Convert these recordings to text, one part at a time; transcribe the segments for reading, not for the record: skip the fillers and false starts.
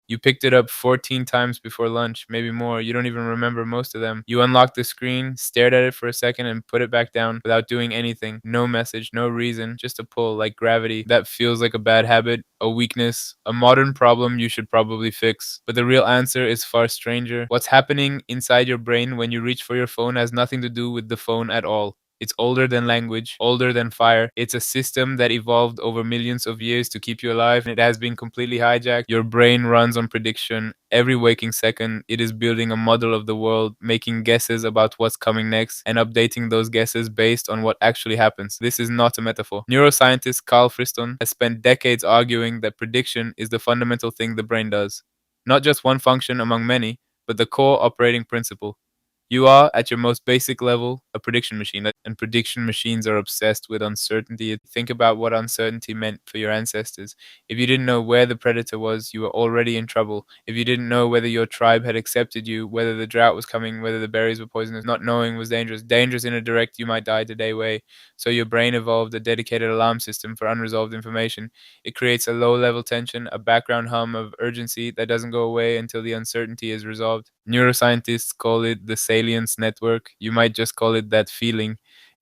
You picked it up 14 times before lunch, maybe more. You don't even remember most of them. You unlocked the screen, stared at it for a second, and put it back down without doing anything. No message, no reason, just a pull like gravity. That feels like a bad habit, a weakness, a modern problem you should probably fix. But the real answer is far stranger. What's happening inside your brain when you reach for your phone has nothing to do with the phone at all. It's older than language, older than fire. It's a system that evolved over millions of years to keep you alive, and it has been completely hijacked. Your brain runs on prediction. Every waking second, it is building a model of the world, making guesses about what's coming next, and updating those guesses based on what actually happens. This is not a metaphor. Neuroscientist Carl Friston has spent decades arguing that prediction is the fundamental thing the brain does. Not just one function among many, but the core operating principle. You are, at your most basic level, a prediction machine, and prediction machines are obsessed with uncertainty. Think about what uncertainty meant for your ancestors. If you didn't know where the predator was, you were already in trouble. If you didn't know whether your tribe had accepted you, whether the drought was coming, whether the berries were poisonous, not knowing was dangerous. Dangerous in a direct you might die today way. So your brain evolved a dedicated alarm system for unresolved information. It creates a low level tension, a background hum of urgency that doesn't go away until the uncertainty is resolved. Neuroscientists call it the salience network. You might just call it that feeling.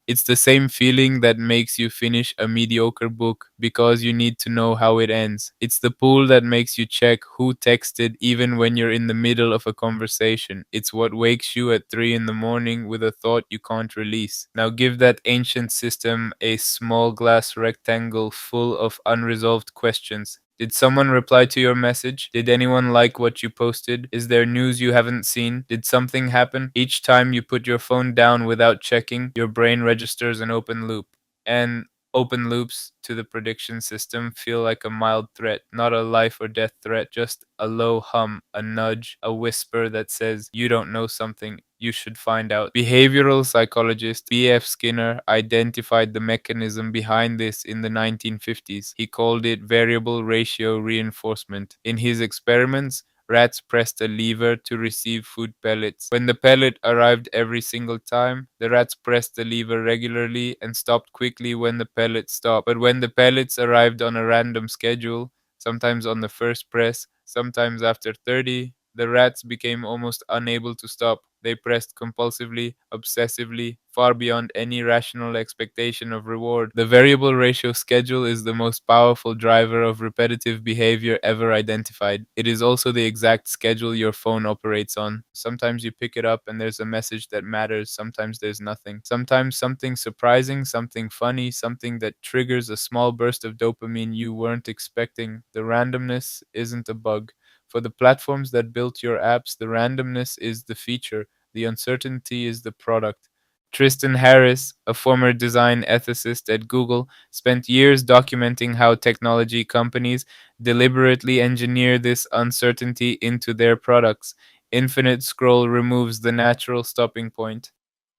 It's the same feeling that makes you finish a mediocre book because you need to know how it ends. It's the pull that makes you check who texted even when you're in the middle of a conversation. It's what wakes you at 3 in the morning with a thought you can't release. Now give that ancient system a small glass rectangle full of unresolved questions. Did someone reply to your message? Did anyone like what you posted? Is there news you haven't seen? Did something happen? Each time you put your phone down without checking, your brain registers an open loop. And open loops to the prediction system feel like a mild threat, not a life or death threat, just a low hum, a nudge, a whisper that says, you don't know something, you should find out. Behavioral psychologist B.F. Skinner identified the mechanism behind this in the 1950s. He called it variable ratio reinforcement. In his experiments, rats pressed a lever to receive food pellets. When the pellet arrived every single time, the rats pressed the lever regularly and stopped quickly when the pellet stopped. But when the pellets arrived on a random schedule, sometimes on the first press, sometimes after 30, the rats became almost unable to stop. They pressed compulsively, obsessively, far beyond any rational expectation of reward. The variable ratio schedule is the most powerful driver of repetitive behavior ever identified. It is also the exact schedule your phone operates on. Sometimes you pick it up and there's a message that matters, sometimes there's nothing. Sometimes something surprising, something funny, something that triggers a small burst of dopamine you weren't expecting. The randomness isn't a bug. For the platforms that built your apps, the randomness is the feature, the uncertainty is the product. Tristan Harris, a former design ethicist at Google, spent years documenting how technology companies deliberately engineer this uncertainty into their products. Infinite scroll removes the natural stopping point.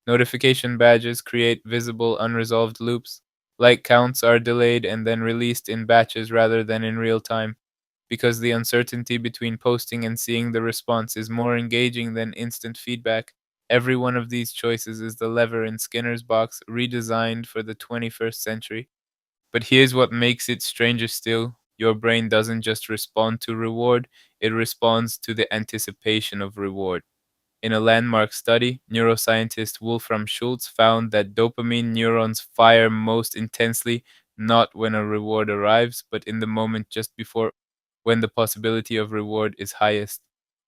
Notification badges create visible unresolved loops. Like counts are delayed and then released in batches rather than in real time because the uncertainty between posting and seeing the response is more engaging than instant feedback. Every one of these choices is the lever in Skinner's box redesigned for the 21st century. But here's what makes it stranger still. Your brain doesn't just respond to reward, it responds to the anticipation of reward. In a landmark study, neuroscientist Wolfram Schultz found that dopamine neurons fire most intensely not when a reward arrives, but in the moment just before, when the possibility of reward is highest.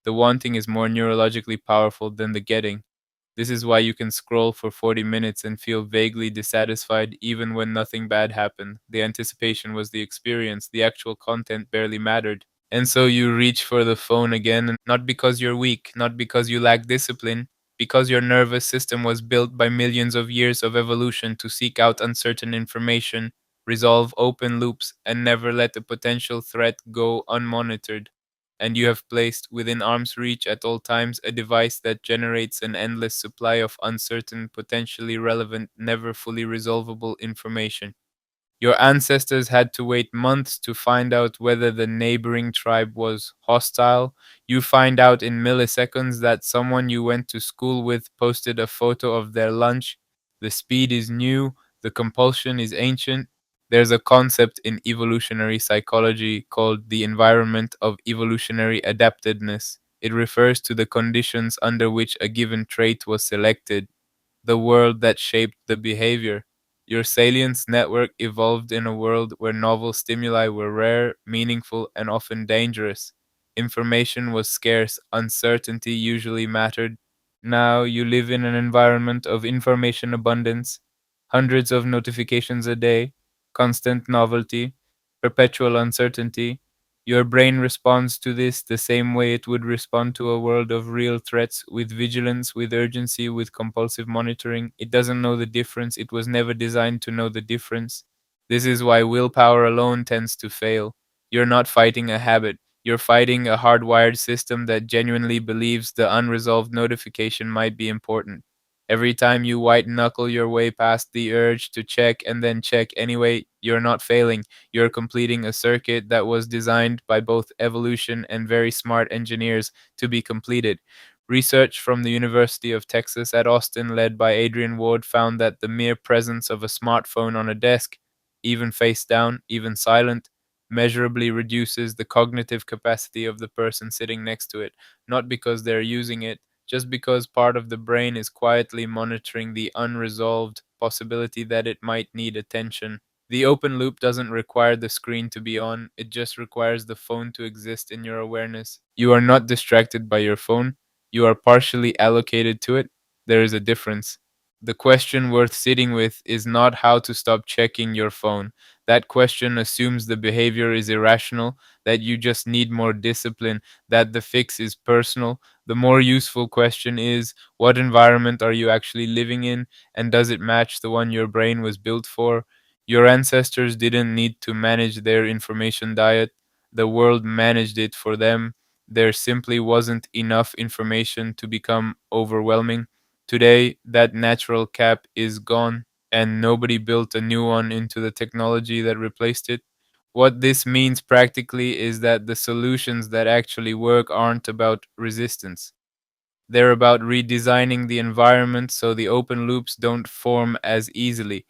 The wanting is more neurologically powerful than the getting. This is why you can scroll for 40 minutes and feel vaguely dissatisfied even when nothing bad happened. The anticipation was the experience, the actual content barely mattered. And so you reach for the phone again, not because you're weak, not because you lack discipline, because your nervous system was built by millions of years of evolution to seek out uncertain information, resolve open loops, and never let a potential threat go unmonitored. And you have placed within arm's reach at all times a device that generates an endless supply of uncertain, potentially relevant, never fully resolvable information. Your ancestors had to wait months to find out whether the neighboring tribe was hostile. You find out in milliseconds that someone you went to school with posted a photo of their lunch. The speed is new, the compulsion is ancient. There's a concept in evolutionary psychology called the environment of evolutionary adaptedness. It refers to the conditions under which a given trait was selected, the world that shaped the behavior. Your salience network evolved in a world where novel stimuli were rare, meaningful, and often dangerous. Information was scarce, uncertainty usually mattered. Now you live in an environment of information abundance, hundreds of notifications a day, constant novelty, perpetual uncertainty. Your brain responds to this the same way it would respond to a world of real threats, with vigilance, with urgency, with compulsive monitoring. It doesn't know the difference. It was never designed to know the difference. This is why willpower alone tends to fail. You're not fighting a habit. You're fighting a hardwired system that genuinely believes the unresolved notification might be important. Every time you white knuckle your way past the urge to check and then check anyway, you're not failing. You're completing a circuit that was designed by both evolution and very smart engineers to be completed. Research from the University of Texas at Austin, led by Adrian Ward, found that the mere presence of a smartphone on a desk, even face down, even silent, measurably reduces the cognitive capacity of the person sitting next to it, not because they're using it, just because part of the brain is quietly monitoring the unresolved possibility that it might need attention. The open loop doesn't require the screen to be on, it just requires the phone to exist in your awareness. You are not distracted by your phone, you are partially allocated to it. There is a difference. The question worth sitting with is not how to stop checking your phone. That question assumes the behavior is irrational, that you just need more discipline, that the fix is personal. The more useful question is, what environment are you actually living in, and does it match the one your brain was built for? Your ancestors didn't need to manage their information diet, the world managed it for them. There simply wasn't enough information to become overwhelming. Today, that natural cap is gone, and nobody built a new one into the technology that replaced it. What this means practically is that the solutions that actually work aren't about resistance. They're about redesigning the environment so the open loops don't form as easily.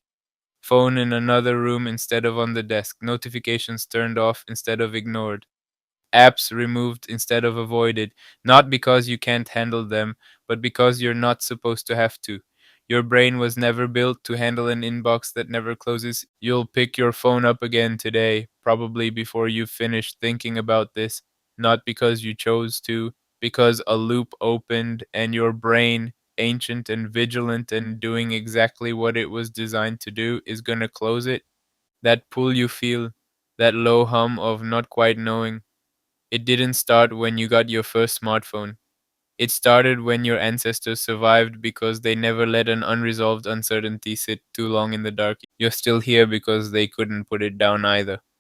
Phone in another room instead of on the desk, notifications turned off instead of ignored, apps removed instead of avoided, not because you can't handle them, but because you're not supposed to have to. Your brain was never built to handle an inbox that never closes. You'll pick your phone up again today, probably before you've finished thinking about this, not because you chose to, because a loop opened and your brain, ancient and vigilant and doing exactly what it was designed to do, is going to close it. That pull you feel, that low hum of not quite knowing, it didn't start when you got your first smartphone. It started when your ancestors survived because they never let an unresolved uncertainty sit too long in the dark. You're still here because they couldn't put it down either.